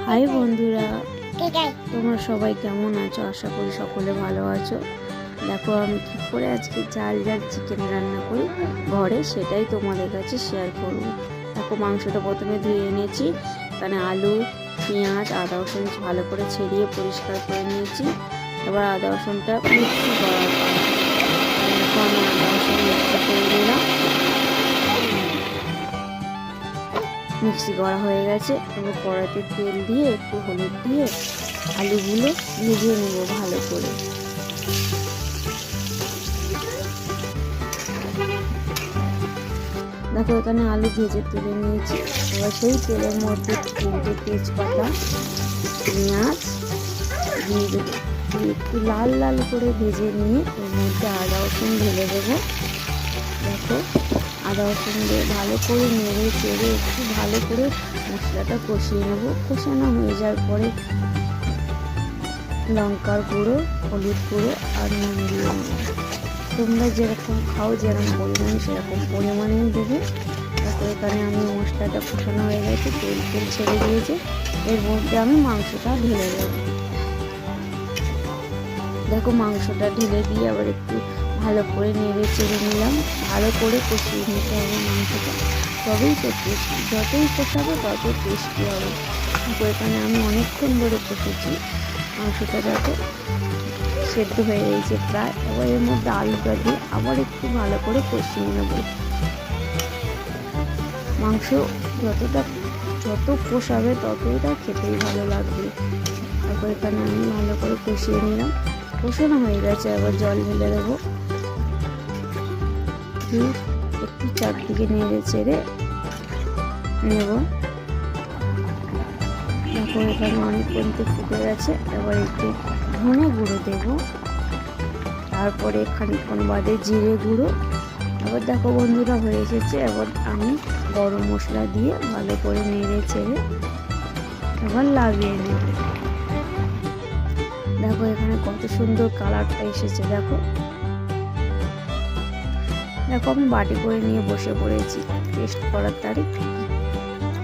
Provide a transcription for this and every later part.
High বন্ধুরা, তোমরা সবাই কেমন আছো? আশা করি সকলে ভালো আছো। দেখো আমি কী করে আজকে ঝাল চিকেন রান্না করি ঘরে, সেটাই তোমাদের কাছে শেয়ার করব। দেখো মাংসটা প্রথমে ধুয়ে এনেছি, এখানে আলু, পেঁয়াজ, আদা রসুন ভালো করে ছেড়িয়ে পরিষ্কার করে নিয়েছি। এবার আদা রসুনটা মিক্সি করার পর আমি আদা রসুন মিক্সি করে নিলাম। মিক্সি করা হয়ে গেছে। এবার কড়াইতে তেল দিয়ে একটু হলুদ দিয়ে আলুগুলো ভেজে নেব ভালো করে। দেখো এখানে আলু ভেজে তুলে নিয়েছি। এবার সেই তেলের মধ্যে 3টে তেজপাতা, পেঁয়াজ দিয়ে দেবো। একটু লাল লাল করে ভেজে নিয়ে এর মধ্যে আদা রসুন ঢেলে দেবো। দেখো আদা রসুন দিয়ে ভালো করে নেড়ে চেড়ে একটু ভালো করে মশলাটা কষিয়ে নেব। কষানো হয়ে যাওয়ার পরে লঙ্কার গুঁড়ো, হলুদ গুঁড়ো আর নুন দিয়ে নেব। তোমরা যেরকম খাও, যেরকম পরিমাণে সেরকম পরিমাণেই দেবে। তারপর এখানে আমি মশলাটা কষানো হয়ে গেছে, তেল ছেড়ে দিয়েছে। এর মধ্যে আমি মাংসটা ঢেলে দেবো। দেখো মাংসটা ঢেলে দিয়ে আবার একটু ভালো করে নেড়ে চেড়ে নিলাম। ভালো করে কষিয়ে নিতে হবে মাংসটা, তবেই তো টেস্টি। যতই কষাবো তত টেস্টি হবে। এখানে আমি অনেকক্ষণ ধরে কষেছি মাংসটা, যাতে সেদ্ধ হয়ে গেছে প্রায়। এবার এর মধ্যে আলুটা দিয়ে আবার একটু ভালো করে কষিয়ে নেব। মাংস যত কষাবে ততটা খেতেই ভালো লাগবে। তারপর এখানে আমি ভালো করে কষিয়ে নিলাম। কষানো হয়ে গেছে, এবার জল ঢেলে দেবো। একটু চারদিকে নেড়ে চেড়ে নেব। দেখো এখানে অনেকক্ষণ ফুটে গেছে। এবার একটু ধনে গুঁড়ো দেবো, তারপরে খানিকক্ষণ বাদে জিরে গুঁড়ো। এবার দেখো বন্ধুরা হয়ে এসেছে। এবার আমি গরম মশলা দিয়ে ভালো করে নেড়ে চেড়ে এবার লাগিয়ে নেব। দেখো এখানে কত সুন্দর কালারটা এসেছে। দেখো আমি বাটি করে নিয়ে বসে পড়েছি টেস্ট করার তারিখ।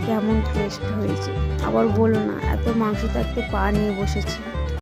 কেমন টেস্ট হয়েছে আবার বলো না, এত মাংস থাকতে পা নিয়ে বসেছি।